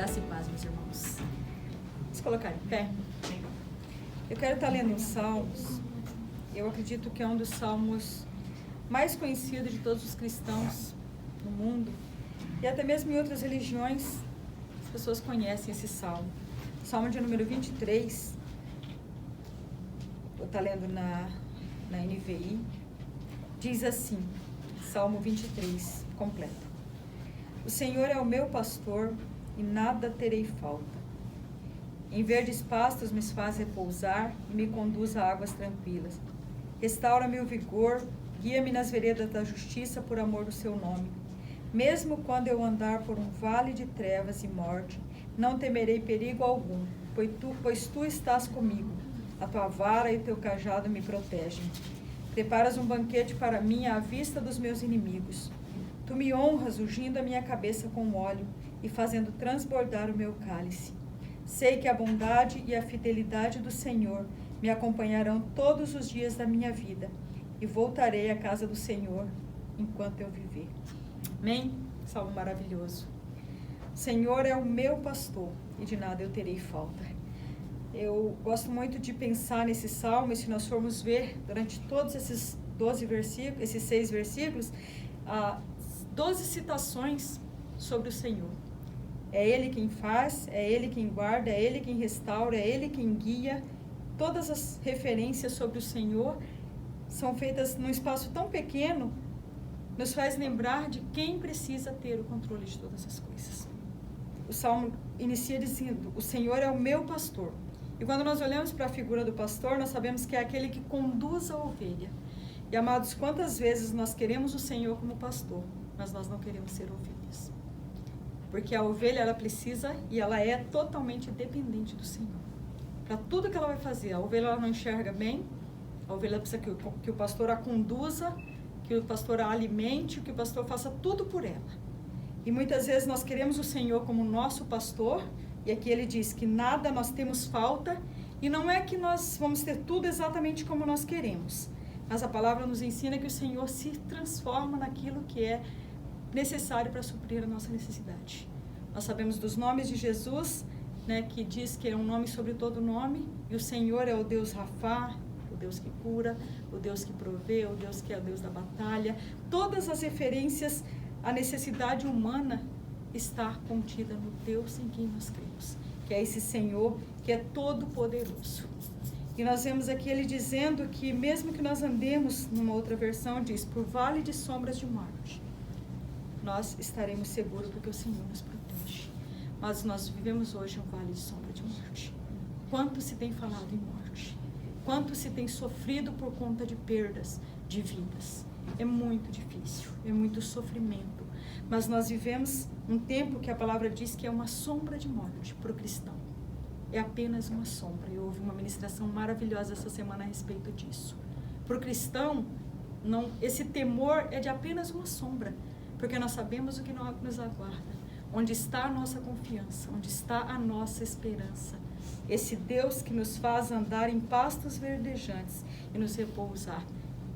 Graça e paz, meus irmãos. Vamos colocar em pé. Eu quero estar lendo os Salmos. Eu acredito que é um dos salmos mais conhecidos de todos os cristãos no mundo. E até mesmo em outras religiões, as pessoas conhecem esse salmo. Salmo de número 23. Vou estar lendo na NVI. Diz assim, Salmo 23, completo. O Senhor é o meu pastor e nada terei falta. Em verdes pastos me faz repousar e me conduz a águas tranquilas. Restaura-me o vigor, guia-me nas veredas da justiça por amor do seu nome. Mesmo quando eu andar por um vale de trevas e morte, não temerei perigo algum, pois tu estás comigo. A tua vara e o teu cajado me protegem. Preparas um banquete para mim à vista dos meus inimigos. Tu me honras ungindo a minha cabeça com óleo e fazendo transbordar o meu cálice. Sei que a bondade e a fidelidade do Senhor me acompanharão todos os dias da minha vida e voltarei à casa do Senhor enquanto eu viver. Amém? Salmo maravilhoso. O Senhor é o meu pastor e de nada eu terei falta. Eu gosto muito de pensar nesse salmo, e se nós formos ver durante todos esses 12 versículos, esses 6 versículos, 12 citações sobre o Senhor. É Ele quem faz, é Ele quem guarda, é Ele quem restaura, é Ele quem guia. Todas as referências sobre o Senhor são feitas num espaço tão pequeno, nos faz lembrar de quem precisa ter o controle de todas as coisas. O Salmo inicia dizendo, o Senhor é o meu pastor. E quando nós olhamos para a figura do pastor, nós sabemos que é aquele que conduz a ovelha. E amados, quantas vezes nós queremos o Senhor como pastor, mas nós não queremos ser ovelhas. Porque a ovelha, ela precisa e ela é totalmente dependente do Senhor. Para tudo que ela vai fazer, a ovelha ela não enxerga bem, a ovelha precisa que o pastor a conduza, que o pastor a alimente, que o pastor faça tudo por ela. E muitas vezes nós queremos o Senhor como nosso pastor, e aqui ele diz que nada nós temos falta, e não é que nós vamos ter tudo exatamente como nós queremos, mas a palavra nos ensina que o Senhor se transforma naquilo que é necessário para suprir a nossa necessidade. Nós sabemos dos nomes de Jesus, né, que diz que é um nome sobre todo nome, e o Senhor é o Deus Rafá, o Deus que cura, o Deus que provê, o Deus que é o Deus da batalha. Todas as referências à necessidade humana está contida no Deus em quem nós cremos, que é esse Senhor que é todo poderoso. E nós vemos aqui ele dizendo que mesmo que nós andemos, numa outra versão diz, por vale de sombras de morte, nós estaremos seguros porque o Senhor nos protege. Mas nós vivemos hoje um vale de sombra de morte. Quanto se tem falado em morte? Quanto se tem sofrido por conta de perdas de vidas? É muito difícil, é muito sofrimento. Mas nós vivemos um tempo que a palavra diz que é uma sombra de morte para o cristão. É apenas uma sombra. Eu ouvi uma ministração maravilhosa essa semana a respeito disso. Para o cristão, esse temor é de apenas uma sombra, porque nós sabemos o que nos aguarda. Onde está a nossa confiança, onde está a nossa esperança. Esse Deus que nos faz andar em pastos verdejantes e nos repousar.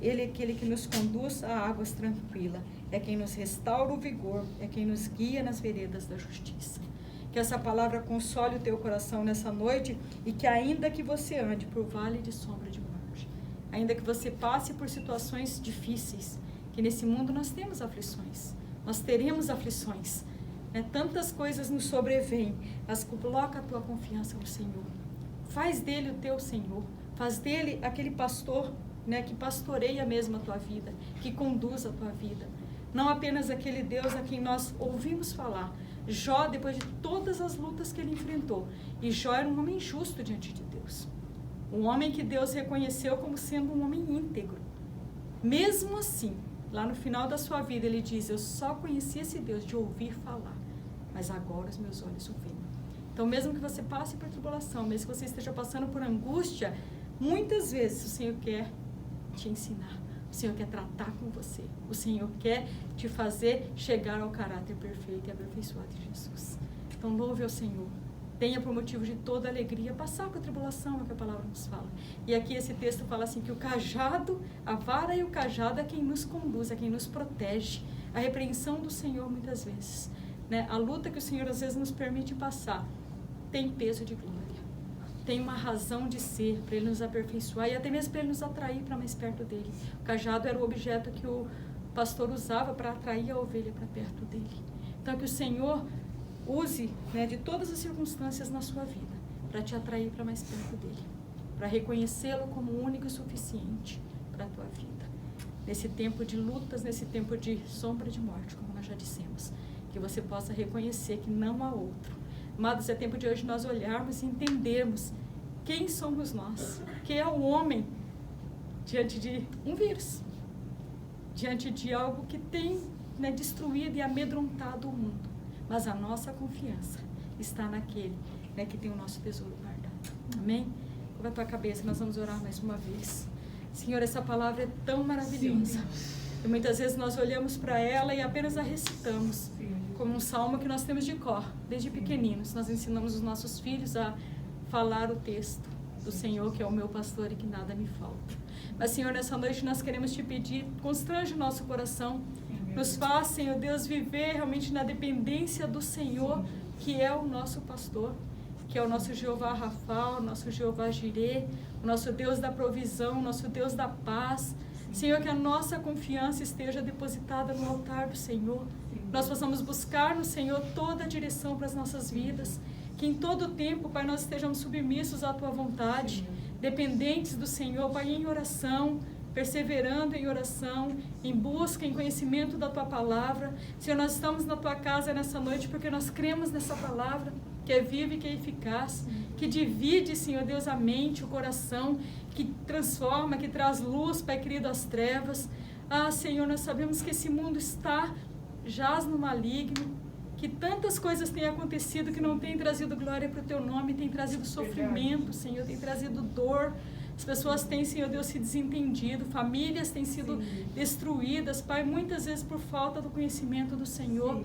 Ele é aquele que nos conduz a águas tranquilas. É quem nos restaura o vigor, é quem nos guia nas veredas da justiça. Que essa palavra console o teu coração nessa noite e que ainda que você ande por vale de sombra de morte, ainda que você passe por situações difíceis, que nesse mundo nós temos aflições, nós teremos aflições, né? Tantas coisas nos sobrevêm, mas coloca a tua confiança no Senhor. Faz dele o teu Senhor, faz dele aquele pastor, né, que pastoreia mesmo a tua vida, que conduz a tua vida. Não apenas aquele Deus a quem nós ouvimos falar. Jó, depois de todas as lutas que ele enfrentou, e Jó era um homem justo diante de Deus. Um homem que Deus reconheceu como sendo um homem íntegro. Mesmo assim, lá no final da sua vida, ele diz, eu só conheci esse Deus de ouvir falar, mas agora os meus olhos o veem. Então, mesmo que você passe por tribulação, mesmo que você esteja passando por angústia, muitas vezes o Senhor quer te ensinar, o Senhor quer tratar com você, o Senhor quer te fazer chegar ao caráter perfeito e aperfeiçoado de Jesus. Então louve ao Senhor, tenha por motivo de toda alegria passar por tribulação, é o que a palavra nos fala. E aqui esse texto fala assim, que o cajado, a vara e o cajado é quem nos conduz, é quem nos protege. A repreensão do Senhor muitas vezes né? A luta que o Senhor às vezes nos permite passar tem peso de glória. Tem uma razão de ser para Ele nos aperfeiçoar e até mesmo para Ele nos atrair para mais perto dEle. O cajado era o objeto que o pastor usava para atrair a ovelha para perto dEle. Então, que o Senhor use, né, de todas as circunstâncias na sua vida para te atrair para mais perto dEle, para reconhecê-lo como único e suficiente para a tua vida. Nesse tempo de lutas, nesse tempo de sombra de morte, como nós já dissemos, que você possa reconhecer que não há outro. Amados, é tempo de hoje nós olharmos e entendermos quem somos nós, quem é o homem diante de um vírus, diante de algo que tem, né, destruído e amedrontado o mundo. Mas a nossa confiança está naquele, né, que tem o nosso tesouro guardado. Amém? Curva a tua cabeça, nós vamos orar mais uma vez. Senhor, essa palavra é tão maravilhosa. E muitas vezes nós olhamos para ela e apenas a recitamos, como um salmo que nós temos de cor, desde pequeninos. Nós ensinamos os nossos filhos a falar o texto do Senhor, que é o meu pastor e que nada me falta. Mas, Senhor, nessa noite nós queremos te pedir, constrange o nosso coração, nos faz, Senhor Deus, viver realmente na dependência do Senhor, que é o nosso pastor, que é o nosso Jeová Rafa, o nosso Jeová Jireh, o nosso Deus da provisão, o nosso Deus da paz. Senhor, que a nossa confiança esteja depositada no altar do Senhor. Nós possamos buscar no Senhor toda a direção para as nossas vidas. Que em todo o tempo, Pai, nós estejamos submissos à Tua vontade, dependentes do Senhor, Pai, em oração, perseverando em oração, em busca, em conhecimento da Tua palavra. Senhor, nós estamos na Tua casa nessa noite porque nós cremos nessa palavra, que é viva e que é eficaz, que divide, Senhor Deus, a mente, o coração, que transforma, que traz luz, Pai querido, às trevas. Ah, Senhor, nós sabemos que esse mundo jaz no maligno, que tantas coisas têm acontecido que não têm trazido glória para o Teu nome, têm trazido sofrimento, Senhor, têm trazido dor. As pessoas têm, Senhor Deus, se desentendido, famílias têm sido destruídas, Pai, muitas vezes por falta do conhecimento do Senhor.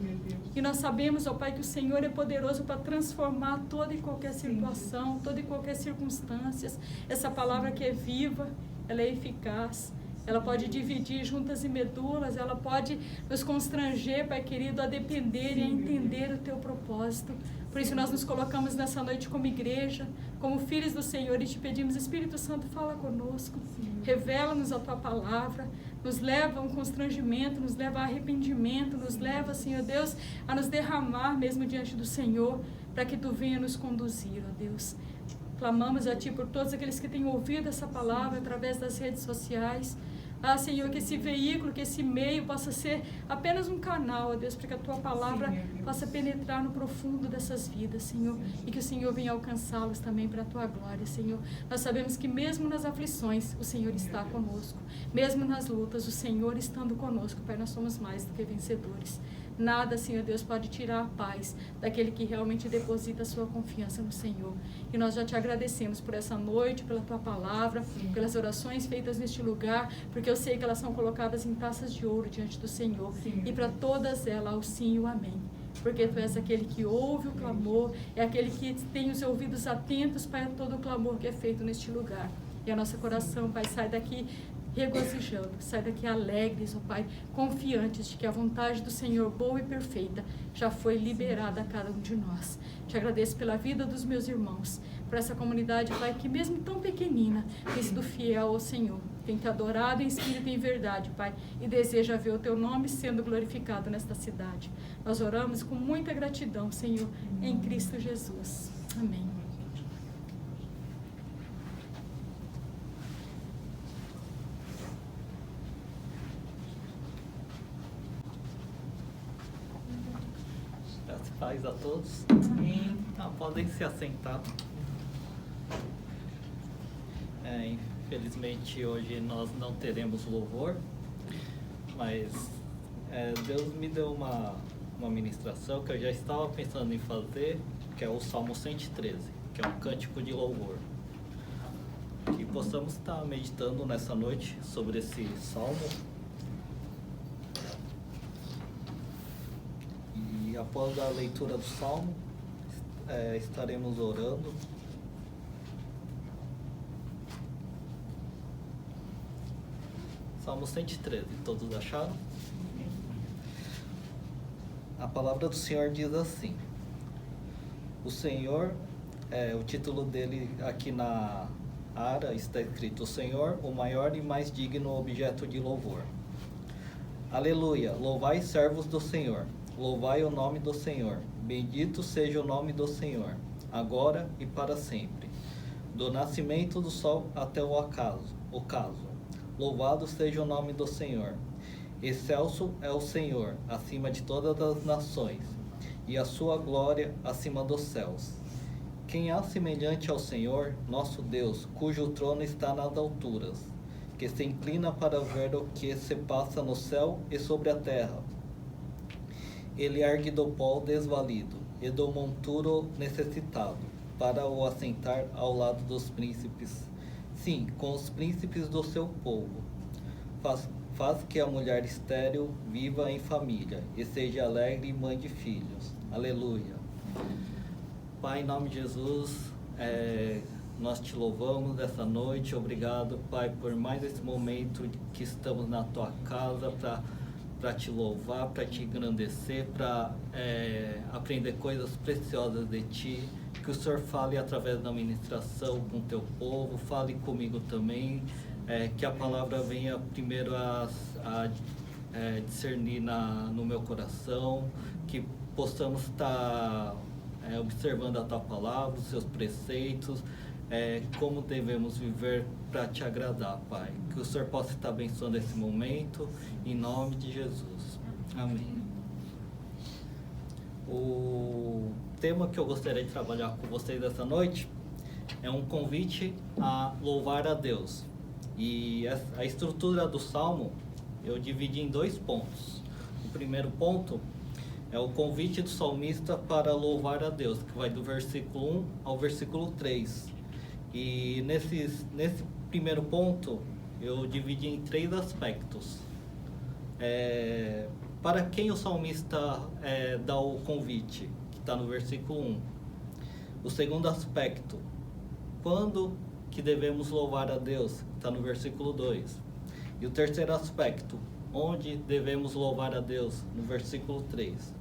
E nós sabemos, ó Pai, que o Senhor é poderoso para transformar toda e qualquer situação, toda e qualquer circunstância. Essa palavra que é viva, ela é eficaz. Ela pode dividir juntas e medulas, ela pode nos constranger, Pai querido, a depender e a entender o Teu propósito. Por isso nós nos colocamos nessa noite como igreja, como filhos do Senhor e te pedimos, Espírito Santo, fala conosco, revela-nos a Tua palavra, nos leva a um constrangimento, nos leva a arrependimento, nos leva, Senhor Deus, a nos derramar mesmo diante do Senhor, para que Tu venha nos conduzir, ó Deus. Clamamos a Ti por todos aqueles que têm ouvido essa palavra através das redes sociais. Ah, Senhor, que esse veículo, que esse meio possa ser apenas um canal, ó Deus, para que a Tua palavra possa penetrar no profundo dessas vidas, Senhor, e que o Senhor venha alcançá-los também para a Tua glória, Senhor. Nós sabemos que mesmo nas aflições, o Senhor está conosco. Mesmo nas lutas, o Senhor estando conosco, Pai, nós somos mais do que vencedores. Nada, Senhor Deus, pode tirar a paz daquele que realmente deposita a sua confiança no Senhor. E nós já te agradecemos por essa noite, pela Tua palavra, pelas orações feitas neste lugar, porque eu sei que elas são colocadas em taças de ouro diante do Senhor. E para todas elas, o sim e o amém. Porque Tu és aquele que ouve o clamor, é aquele que tem os ouvidos atentos para todo o clamor que é feito neste lugar. E a nosso coração, Pai, sai daqui regozijando, sai daqui alegres, ó Pai, confiantes de que a vontade do Senhor, boa e perfeita, já foi liberada a cada um de nós. Te agradeço pela vida dos meus irmãos, por essa comunidade, Pai, que mesmo tão pequenina, tem sido fiel ao Senhor, tem te adorado em espírito e em verdade, Pai, e deseja ver o Teu nome sendo glorificado nesta cidade. Nós oramos com muita gratidão, Senhor, em Cristo Jesus. Amém. Paz a todos. Podem se assentar. Infelizmente hoje nós não teremos louvor, mas Deus me deu uma ministração que eu já estava pensando em fazer, que é o Salmo 113, que é um cântico de louvor. Que possamos estar meditando nessa noite sobre esse salmo. E após a leitura do salmo, estaremos orando. Salmo 113, todos acharam? A palavra do Senhor diz assim: o Senhor, o título dele aqui na Ara está escrito: o Senhor, o maior e mais digno objeto de louvor. Aleluia, louvai servos do Senhor, louvai o nome do Senhor, bendito seja o nome do Senhor, agora e para sempre. Do nascimento do sol até o ocaso, louvado seja o nome do Senhor. Excelso é o Senhor, acima de todas as nações, e a sua glória acima dos céus. Quem há semelhante ao Senhor, nosso Deus, cujo trono está nas alturas, que se inclina para ver o que se passa no céu e sobre a terra. Ele ergue do pó desvalido e do monturo necessitado, para o assentar ao lado dos príncipes. Sim, com os príncipes do seu povo. Faz que a mulher estéril viva em família e seja alegre e mãe de filhos. Aleluia. Pai, em nome de Jesus, nós te louvamos essa noite. Obrigado, Pai, por mais esse momento que estamos na tua casa para te louvar, para te engrandecer, para aprender coisas preciosas de ti. Que o Senhor fale através da ministração com o teu povo, fale comigo também, que a palavra venha primeiro a discernir no meu coração, que possamos estar observando a tua palavra, os seus preceitos, como devemos viver para te agradar, Pai. Que o Senhor possa estar abençoando esse momento, em nome de Jesus. Amém. O tema que eu gostaria de trabalhar com vocês essa noite é um convite a louvar a Deus. E a estrutura do Salmo eu dividi em 2 pontos. O primeiro ponto é o convite do salmista para louvar a Deus, que vai do versículo 1 ao versículo 3. E nesse primeiro ponto eu dividi em 3 aspectos. Para quem o salmista dá o convite, que está no versículo 1. O segundo aspecto, quando que devemos louvar a Deus, que está no versículo 2. E o terceiro aspecto, onde devemos louvar a Deus, no versículo 3.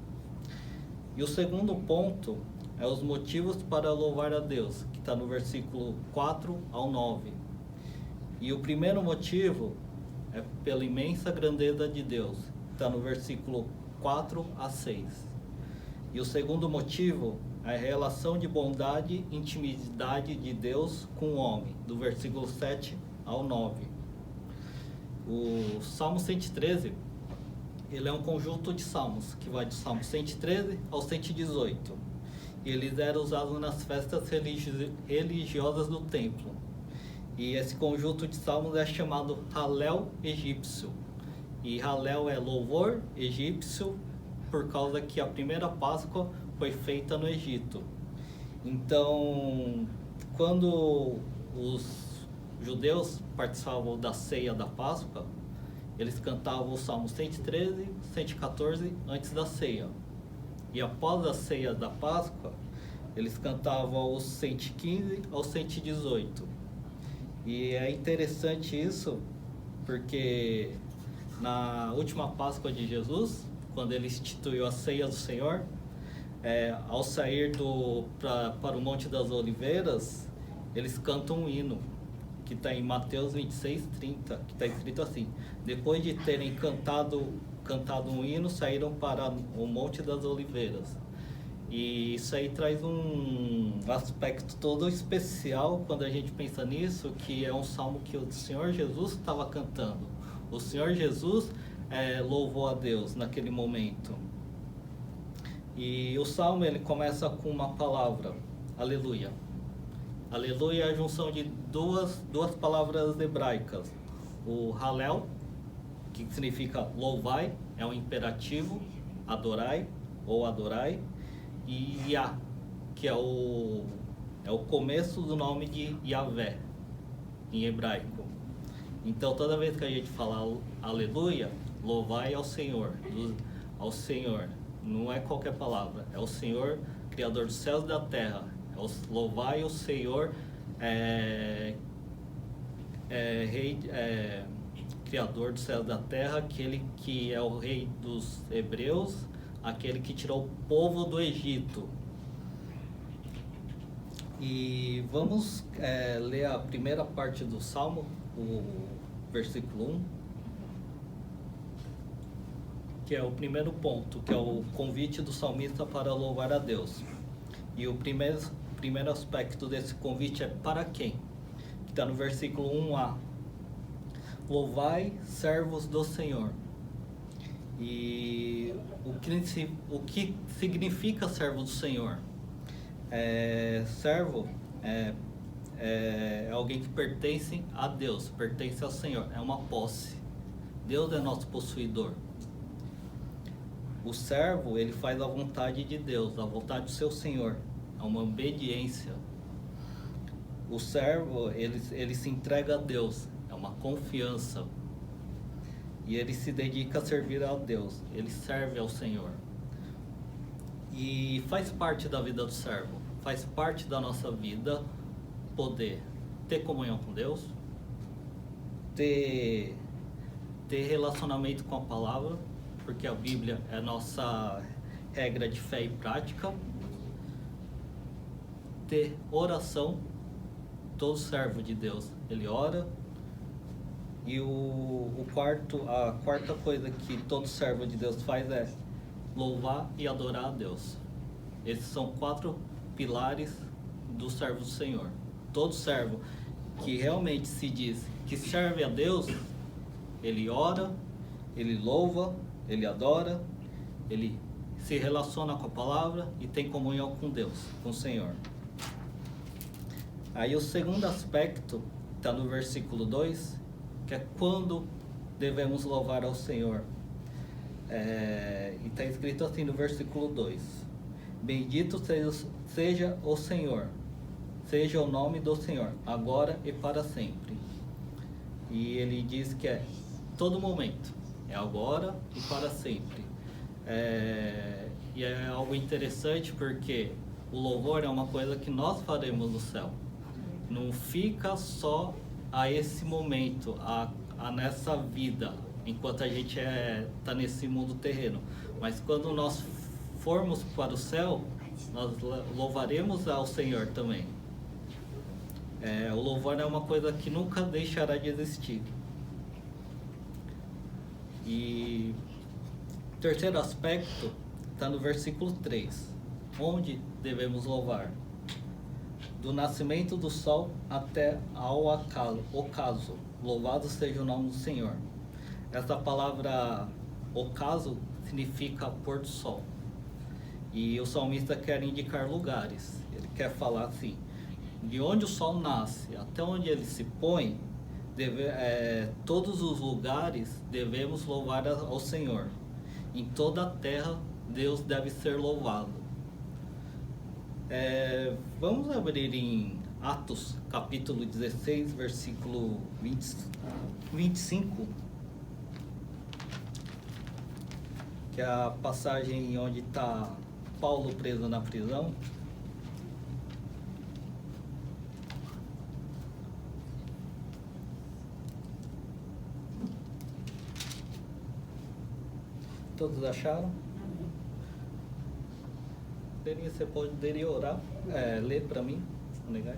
E o segundo ponto é os motivos para louvar a Deus, que está no versículo 4 ao 9. E o primeiro motivo é pela imensa grandeza de Deus, está no versículo 4 a 6. E o segundo motivo é a relação de bondade e intimidade de Deus com o homem, do versículo 7 ao 9. O Salmo 113, ele é um conjunto de salmos, que vai do Salmo 113 ao 118. E eles eram usados nas festas religiosas do templo. E esse conjunto de salmos é chamado Halel egípcio. E Halel é louvor egípcio, por causa que a primeira Páscoa foi feita no Egito. Então, quando os judeus participavam da ceia da Páscoa, eles cantavam o Salmo 113, 114 antes da ceia. E após a ceia da Páscoa, eles cantavam os 115 ao 118. E é interessante isso, porque na última Páscoa de Jesus, quando ele instituiu a ceia do Senhor, ao sair para o Monte das Oliveiras, eles cantam um hino, que está em Mateus 26:30, que está escrito assim: depois de terem cantado um hino, saíram para o Monte das Oliveiras. E isso aí traz um aspecto todo especial quando a gente pensa nisso, que é um salmo que o Senhor Jesus estava cantando. O Senhor Jesus louvou a Deus naquele momento. E o salmo ele começa com uma palavra, aleluia. Aleluia é a junção de duas palavras hebraicas. O Halel, que significa louvai, é um imperativo, adorai ou adorai. E Yah, que é o começo do nome de Yahvé, em hebraico. Então, toda vez que a gente fala aleluia, louvai ao Senhor, não é qualquer palavra, é o Senhor, Criador dos céus e da terra. Louvai o Senhor, Rei, Criador dos céus e da terra, aquele que é o Rei dos hebreus, aquele que tirou o povo do Egito. E vamos ler a primeira parte do Salmo, o versículo 1, que é o primeiro ponto, que é o convite do salmista para louvar a Deus. E o primeiro aspecto desse convite é para quem? Que está no versículo 1a. Louvai, servos do Senhor. E o que significa servo do Senhor? Servo é alguém que pertence a Deus, pertence ao Senhor, é uma posse. Deus é nosso possuidor. O servo, ele faz a vontade de Deus, a vontade do seu Senhor, é uma obediência. O servo, ele se entrega a Deus, é uma confiança. E ele se dedica a servir a Deus, ele serve ao Senhor. E faz parte da vida do servo, faz parte da nossa vida poder ter comunhão com Deus, ter relacionamento com a palavra, porque a Bíblia é a nossa regra de fé e prática, ter oração. Todo servo de Deus, ele ora. E a quarta coisa que todo servo de Deus faz é louvar e adorar a Deus. Esses são 4 pilares do servo do Senhor. Todo servo que realmente se diz que serve a Deus, ele ora, ele louva, ele adora, ele se relaciona com a palavra e tem comunhão com Deus, com o Senhor. Aí o segundo aspecto está no versículo 2, que é quando devemos louvar ao Senhor. E está escrito assim no versículo 2: Bendito seja o Senhor, seja o nome do Senhor, agora e para sempre. E ele diz que é todo momento, é agora e para sempre. E é algo interessante porque o louvor é uma coisa que nós faremos no céu. Não fica só a esse momento, a nessa vida, enquanto a gente está nesse mundo terreno. Mas quando nós formos para o céu, nós louvaremos ao Senhor também. O louvor é uma coisa que nunca deixará de existir. E o terceiro aspecto está no versículo 3, onde devemos louvar. Do nascimento do sol até ao ocaso, louvado seja o nome do Senhor. Essa palavra ocaso significa pôr do sol. E o salmista quer indicar lugares. Ele quer falar assim: de onde o sol nasce até onde ele se põe, todos os lugares devemos louvar ao Senhor. Em toda a terra Deus deve ser louvado. Vamos abrir em Atos capítulo 16, versículo 25, que é a passagem onde está Paulo preso na prisão. Todos acharam? Você poderia orar, ler para mim? Legal.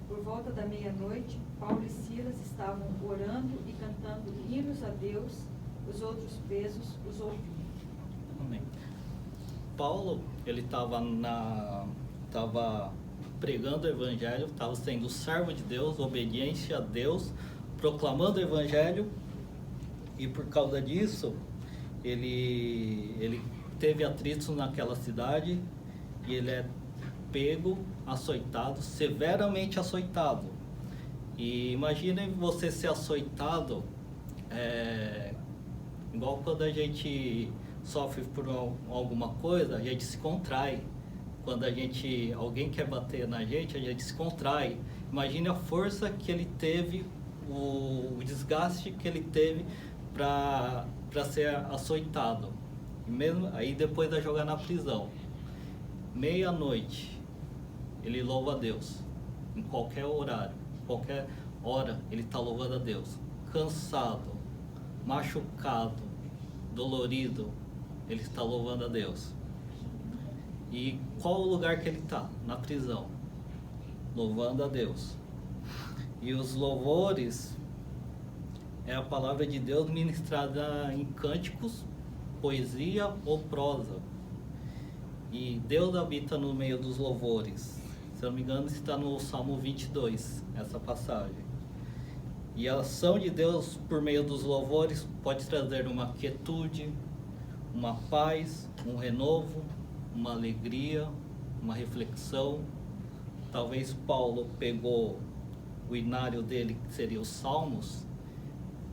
Por volta da meia-noite, Paulo e Silas estavam orando e cantando hinos a Deus, os outros presos os ouviam. Amém. Paulo, ele estava pregando o evangelho, estava sendo servo de Deus, obediente a Deus, proclamando o evangelho, e por causa disso, ele teve atritos naquela cidade, e ele é pego, açoitado, severamente açoitado. E imaginem você ser açoitado, igual quando a gente sofre por alguma coisa, a gente se contrai. Quando alguém quer bater na gente, a gente se contrai. Imagine a força que ele teve, o desgaste que ele teve para ser açoitado. E mesmo aí depois da jogar na prisão, meia-noite, ele louva a Deus. Em qualquer horário, qualquer hora, ele está louvando a Deus. Cansado, machucado, dolorido, ele está louvando a Deus. E qual o lugar que ele está? Na prisão, louvando a Deus. E os louvores é a palavra de Deus ministrada em cânticos, poesia ou prosa. E Deus habita no meio dos louvores. Se não me engano, está no Salmo 22, essa passagem. E a ação de Deus por meio dos louvores pode trazer uma quietude, uma paz, um renovo, uma alegria, uma reflexão. Talvez Paulo pegou o inário dele, que seria os Salmos,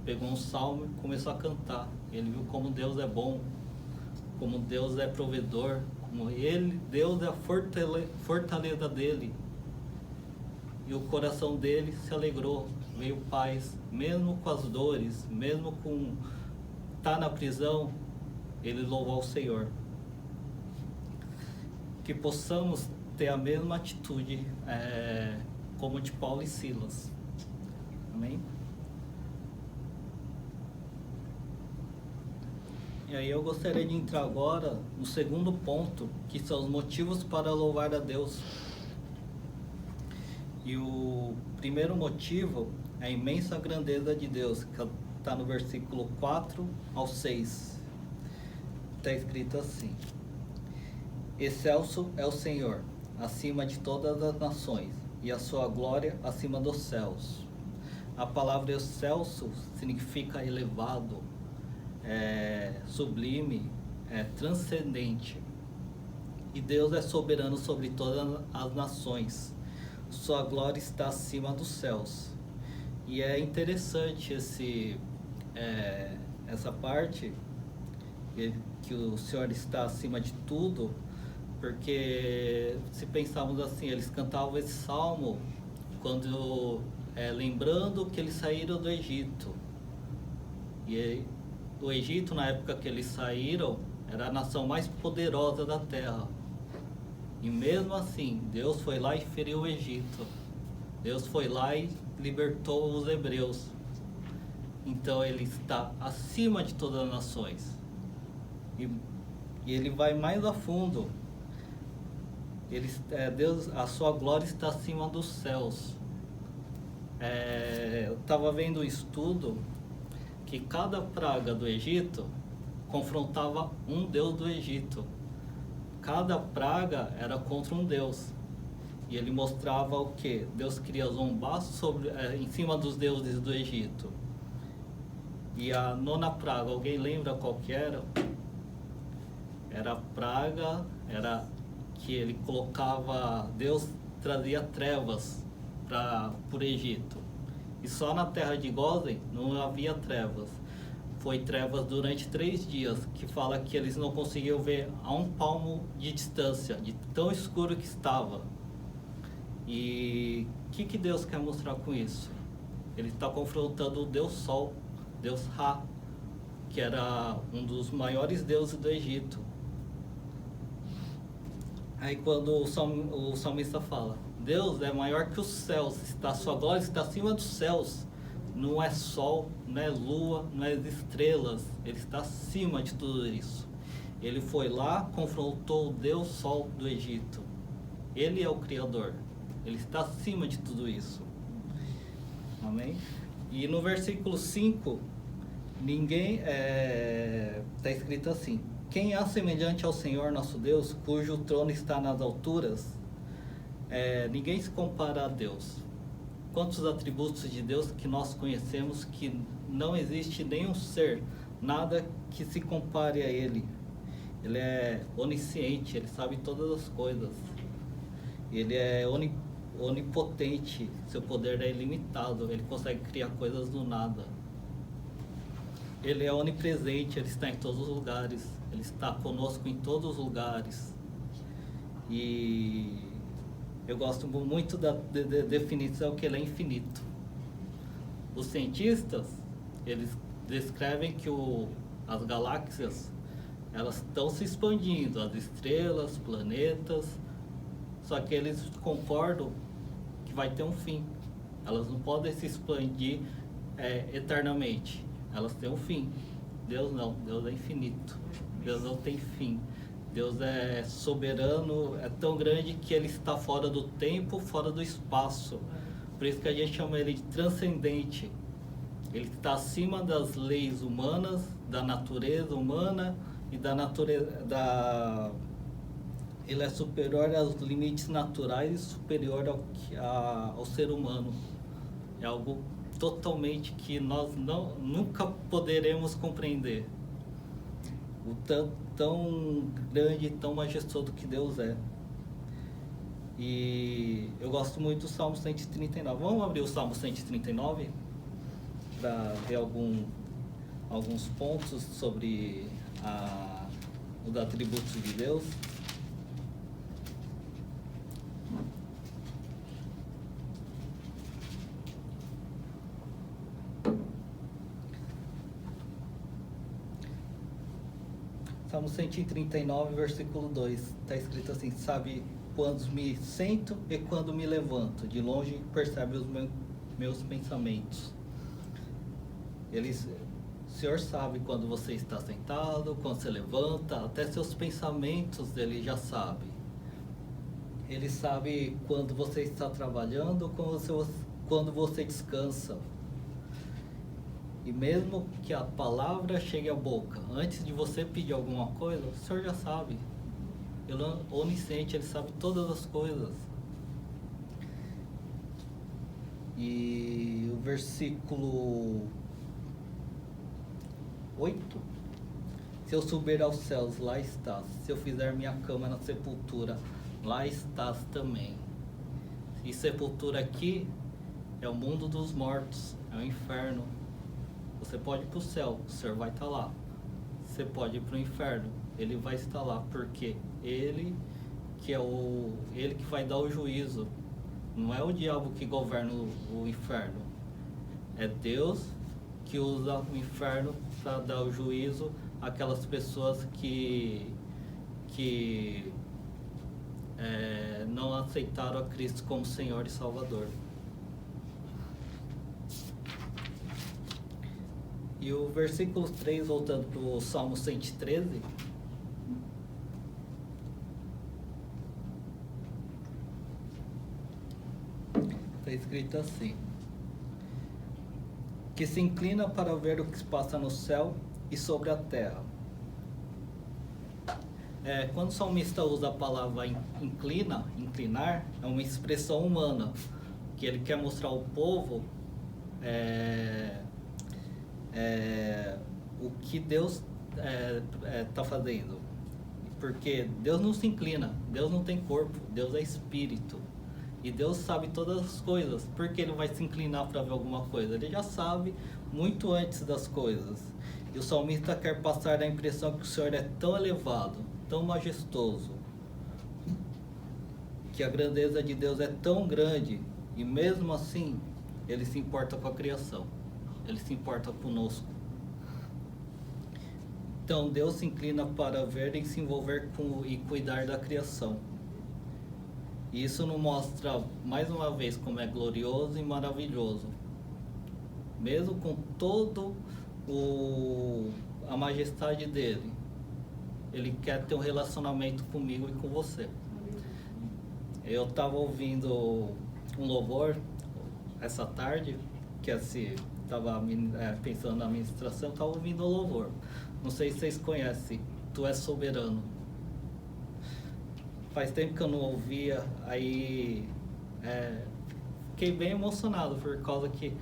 pegou um salmo e começou a cantar. Ele viu como Deus é bom, como Deus é provedor, como Deus é a fortaleza dele. E o coração dele se alegrou, veio paz, mesmo com as dores, mesmo com estar na prisão, ele louvou ao Senhor. Que possamos ter a mesma atitude como de Paulo e Silas. Amém? E aí eu gostaria de entrar agora no segundo ponto, que são os motivos para louvar a Deus. E o primeiro motivo é a imensa grandeza de Deus, que está no versículo 4 ao 6. Está escrito assim: Excelso é o Senhor, acima de todas as nações, e a sua glória acima dos céus. A palavra excelso significa elevado, sublime, transcendente. E Deus é soberano sobre todas as nações. Sua glória está acima dos céus. E é interessante essa parte, que o Senhor está acima de tudo, porque se pensarmos assim, eles cantavam esse salmo quando lembrando que eles saíram do Egito. E o Egito, na época que eles saíram, era a nação mais poderosa da terra. E mesmo assim, Deus foi lá e feriu o Egito. Deus foi lá e libertou os hebreus. Então ele está acima de todas as nações. E ele vai mais a fundo. Deus, a sua glória está acima dos céus. Eu estava vendo um estudo que cada praga do Egito confrontava um deus do Egito. Cada praga era contra um deus. E ele mostrava o que? Deus queria zombar em cima dos deuses do Egito. E a nona praga, alguém lembra qual que era? Era a praga, era que ele colocava, Deus trazia trevas para o Egito. E só na terra de Gósen não havia trevas. Foi trevas durante 3 dias, que fala que eles não conseguiam ver a um palmo de distância, de tão escuro que estava. E o que Deus quer mostrar com isso? Ele está confrontando o Deus Sol, Deus Ra, que era um dos maiores deuses do Egito. Aí quando o salmista fala, Deus é maior que os céus, sua glória está acima dos céus. Não é sol, não é lua, não é estrelas, ele está acima de tudo isso. Ele foi lá, confrontou o Deus Sol do Egito. Ele é o Criador, ele está acima de tudo isso. Amém? E no versículo 5, está escrito assim: quem é semelhante ao Senhor nosso Deus, cujo trono está nas alturas? Ninguém se compara a Deus. Quantos atributos de Deus que nós conhecemos, que não existe nenhum ser, nada que se compare a Ele. Ele é onisciente, Ele sabe todas as coisas. Ele é onipotente, seu poder é ilimitado, Ele consegue criar coisas do nada. Ele é onipresente, Ele está em todos os lugares, Ele está conosco em todos os lugares. E eu gosto muito da definição que ele é infinito. Os cientistas, eles descrevem que as galáxias, elas estão se expandindo, as estrelas, planetas, só que eles concordam que vai ter um fim. Elas não podem se expandir eternamente, elas têm um fim. Deus não, Deus é infinito, Deus não tem fim. Deus é soberano, é tão grande que ele está fora do tempo, fora do espaço. Por isso que a gente chama ele de transcendente. Ele está acima das leis humanas, da natureza humana e da natureza ele é superior aos limites naturais e superior ao ser humano. É algo totalmente que nós nunca poderemos compreender. O tão grande e tão majestoso que Deus é. E eu gosto muito do Salmo 139. Vamos abrir o Salmo 139 para ver alguns pontos sobre os atributos de Deus. Salmo 139, versículo 2, está escrito assim: sabe quando me sento e quando me levanto, de longe percebe os meus pensamentos. O Senhor sabe quando você está sentado, quando você levanta, até seus pensamentos Ele já sabe. Ele sabe quando você está trabalhando, quando você descansa. E mesmo que a palavra chegue à boca, antes de você pedir alguma coisa, o Senhor já sabe. Ele é onisciente, Ele sabe todas as coisas. E o versículo 8: se eu subir aos céus, lá estás. Se eu fizer minha cama na sepultura, lá estás também. E sepultura aqui é o mundo dos mortos, é o inferno. Você pode ir para o céu, o Senhor vai estar lá. Você pode ir para o inferno, Ele vai estar lá, porque Ele que vai dar o juízo. Não é o diabo que governa o inferno. É Deus que usa o inferno para dar o juízo àquelas pessoas que não aceitaram a Cristo como Senhor e Salvador. E o versículo 3, voltando para o Salmo 113, está escrito assim: que se inclina para ver o que se passa no céu e sobre a terra. Quando o salmista usa a palavra inclinar, é uma expressão humana, que ele quer mostrar ao povo o que Deus está fazendo. Porque Deus não se inclina, Deus não tem corpo, Deus é espírito. E Deus sabe todas as coisas. Por que Ele vai se inclinar para ver alguma coisa? Ele já sabe muito antes das coisas. E o salmista quer passar a impressão que o Senhor é tão elevado, tão majestoso, que a grandeza de Deus é tão grande, e mesmo assim Ele se importa com a criação. Ele se importa conosco. Então Deus se inclina para ver e se envolver com e cuidar da criação. E isso nos mostra mais uma vez como é glorioso e maravilhoso. Mesmo com todo a majestade dele, Ele quer ter um relacionamento comigo e com você. Eu estava ouvindo um louvor essa tarde, que assim, estava pensando na ministração, estava ouvindo o louvor. Não sei se vocês conhecem, Tu és soberano. Faz tempo que eu não ouvia, aí fiquei bem emocionado, por causa que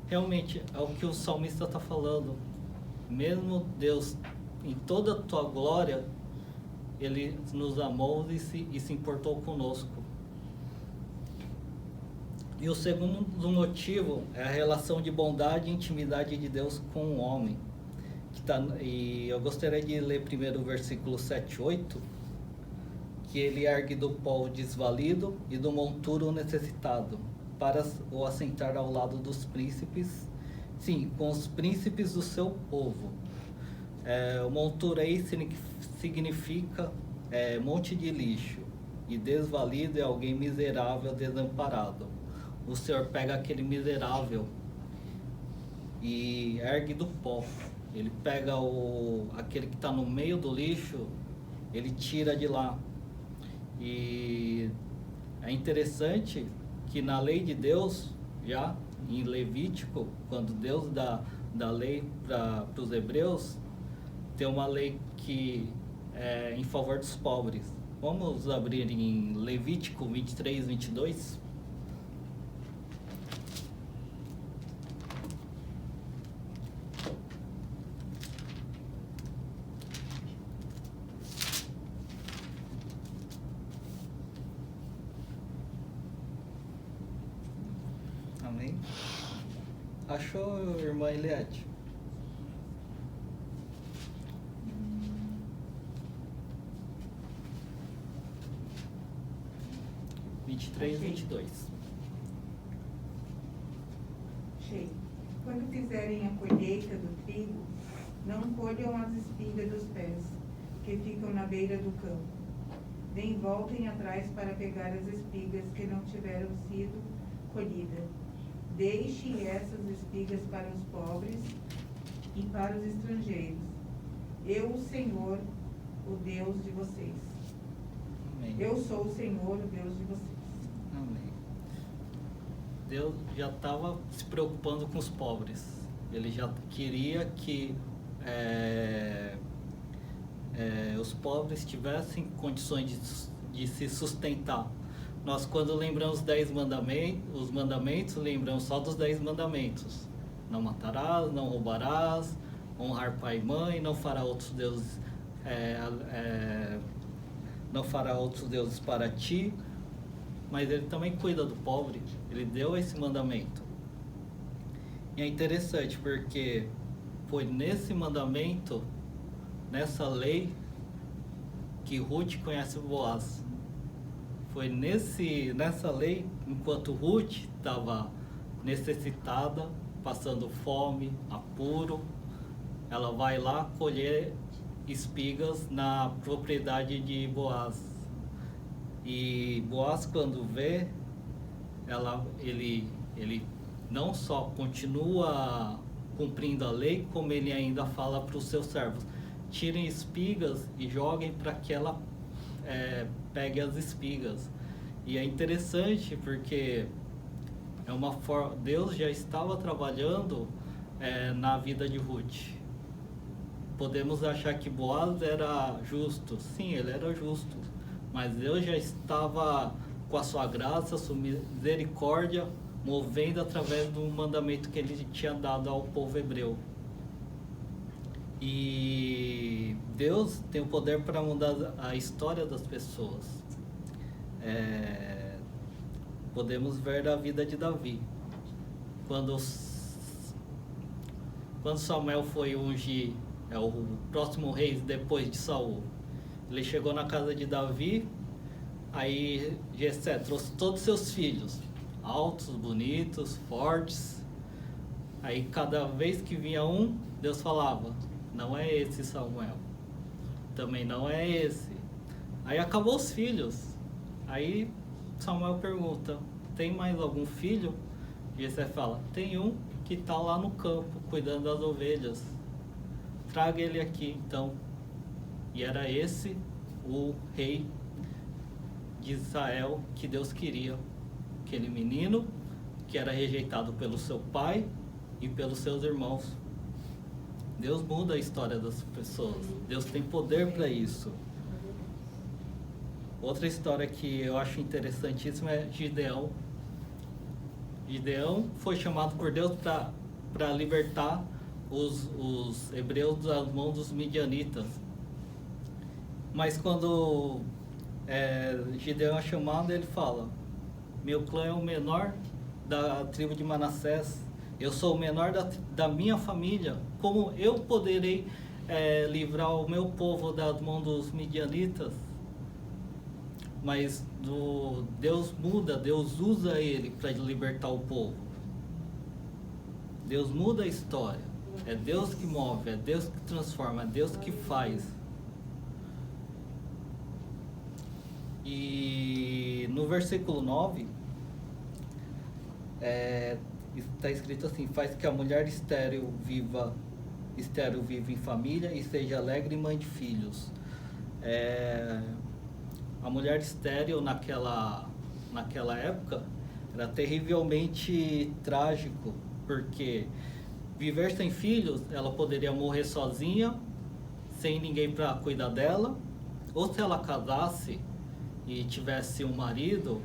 realmente é o que o salmista está falando. Mesmo Deus, em toda a tua glória, Ele nos amou e se importou conosco. E o segundo motivo é a relação de bondade e intimidade de Deus com o homem. E eu gostaria de ler primeiro o versículo 7 e 8, que Ele ergue do pó o desvalido e do monturo o necessitado, para o assentar ao lado dos príncipes, sim, com os príncipes do seu povo. O monturo aí significa monte de lixo, e desvalido é alguém miserável, desamparado. O Senhor pega aquele miserável e ergue do pó. Ele pega aquele que está no meio do lixo, ele tira de lá. E é interessante que na lei de Deus, já em Levítico, quando Deus dá lei para os hebreus, tem uma lei que é em favor dos pobres. Vamos abrir em Levítico 23, 22. Amém? Achou, irmã Eliette? Achei. 22. Achei. Quando fizerem a colheita do trigo, não colham as espigas dos pés, que ficam na beira do campo. Nem voltem atrás para pegar as espigas que não tiveram sido colhidas. Deixe essas espigas para os pobres e para os estrangeiros. Eu, o Senhor, o Deus de vocês. Amém. Eu sou o Senhor, o Deus de vocês. Amém. Deus já estava se preocupando com os pobres. Ele já queria que os pobres tivessem condições de se sustentar. Nós, quando lembramos os mandamentos, lembramos só dos 10 mandamentos. Não matarás, não roubarás, honrar pai e mãe, não fará outros deuses, não fará outros deuses para ti. Mas ele também cuida do pobre. Ele deu esse mandamento. E é interessante porque foi nesse mandamento, nessa lei, que Ruth conhece Boaz. Foi nessa lei, enquanto Ruth estava necessitada, passando fome, apuro, ela vai lá colher espigas na propriedade de Boaz. E Boaz, quando vê, ele não só continua cumprindo a lei, como ele ainda fala para os seus servos: tirem espigas e joguem para que ela pegue as espigas. E é interessante porque Deus já estava trabalhando na vida de Ruth. Podemos achar que Boaz era justo. Sim, ele era justo. Mas Deus já estava, com a sua graça, sua misericórdia, movendo através do mandamento que ele tinha dado ao povo hebreu. E Deus tem o poder para mudar a história das pessoas. Podemos ver a vida de Davi. Quando Samuel foi ungir o próximo rei depois de Saul, ele chegou na casa de Davi, aí Jessé trouxe todos os seus filhos, altos, bonitos, fortes. Aí cada vez que vinha um, Deus falava: não é esse Samuel, também não é esse. Aí acabou os filhos. Aí Samuel pergunta: tem mais algum filho? Jessé fala: tem um que está lá no campo, cuidando das ovelhas. Traga ele aqui, então. E era esse o rei de Israel que Deus queria. Aquele menino que era rejeitado pelo seu pai e pelos seus irmãos. Deus muda a história das pessoas. Deus tem poder para isso. Outra história que eu acho interessantíssima é Gideão. Gideão foi chamado por Deus para libertar os hebreus das mãos dos midianitas. Mas quando Gideão é chamado, ele fala: meu clã é o menor da tribo de Manassés, eu sou o menor da minha família, como eu poderei livrar o meu povo das mãos dos midianitas? Mas Deus muda, Deus usa ele para libertar o povo. Deus muda a história. É Deus que move, é Deus que transforma, é Deus que faz. E no versículo 9, está escrito assim: faz que a mulher estéril viva estéril vive em família e seja alegre mãe de filhos. A mulher estéril naquela época era terrivelmente trágico, porque viver sem filhos, ela poderia morrer sozinha, sem ninguém para cuidar dela, ou se ela casasse e tivesse um marido,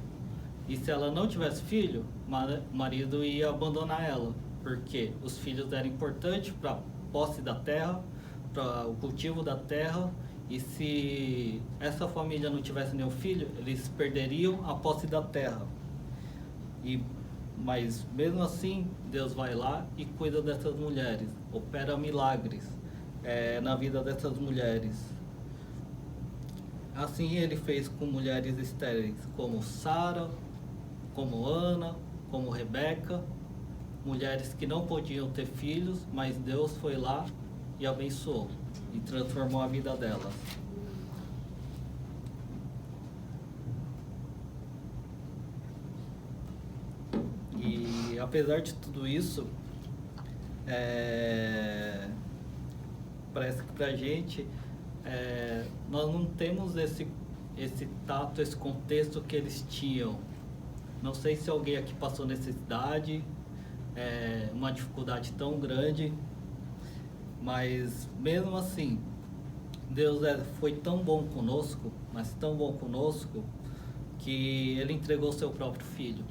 e se ela não tivesse filho, o marido ia abandonar ela, porque os filhos eram importantes para a posse da terra, para o cultivo da terra, e se essa família não tivesse nenhum filho, eles perderiam a posse da terra. Mas mesmo assim, Deus vai lá e cuida dessas mulheres, opera milagres na vida dessas mulheres. Assim ele fez com mulheres estéreis, como Sara, como Ana, como Rebeca, mulheres que não podiam ter filhos, mas Deus foi lá e abençoou e transformou a vida delas. E apesar de tudo isso, parece que pra gente nós não temos esse tato, esse contexto que eles tinham. Não sei se alguém aqui passou necessidade, uma dificuldade tão grande, mas mesmo assim, Deus foi tão bom conosco, mas tão bom conosco, que Ele entregou o seu próprio Filho.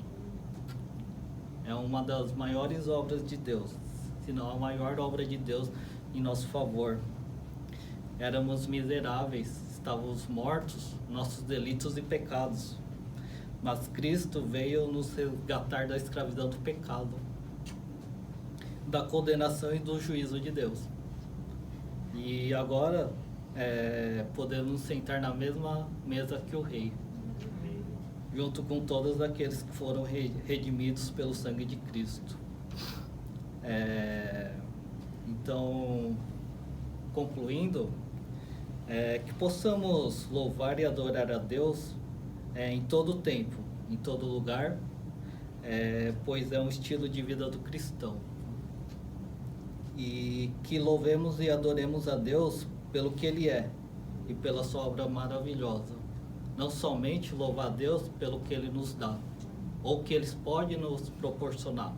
É uma das maiores obras de Deus, se não a maior obra de Deus em nosso favor. Éramos miseráveis, estávamos mortos, nossos delitos e pecados. Mas Cristo veio nos resgatar da escravidão do pecado, da condenação e do juízo de Deus. E agora podemos sentar na mesma mesa que o Rei, junto com todos aqueles que foram redimidos pelo sangue de Cristo. Então, concluindo, que possamos louvar e adorar a Deus em todo tempo, em todo lugar, pois é um estilo de vida do cristão. E que louvemos e adoremos a Deus pelo que Ele é e pela sua obra maravilhosa. Não somente louvar a Deus pelo que Ele nos dá, ou que Ele pode nos proporcionar,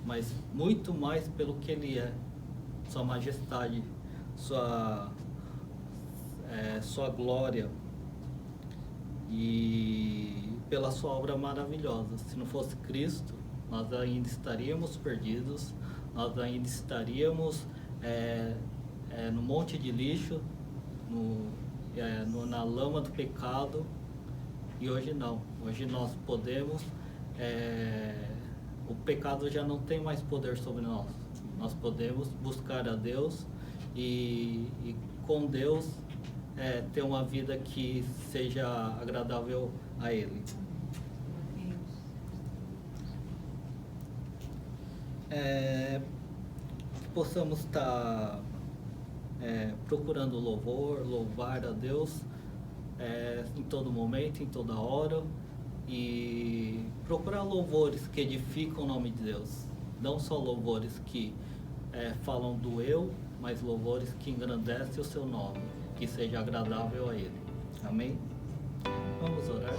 mas muito mais pelo que Ele é, sua majestade, sua glória e pela sua obra maravilhosa. Se não fosse Cristo, nós ainda estaríamos perdidos, nós ainda estaríamos no monte de lixo, na lama do pecado, e hoje não. Hoje nós podemos, o pecado já não tem mais poder sobre nós. Nós podemos buscar a Deus e com Deus ter uma vida que seja agradável a Ele. Que possamos estar procurando louvar a Deus em todo momento, em toda hora, e procurar louvores que edificam o nome de Deus, não só louvores que falam do eu, mas louvores que engrandecem o seu nome, que seja agradável a Ele. Amém? Vamos orar.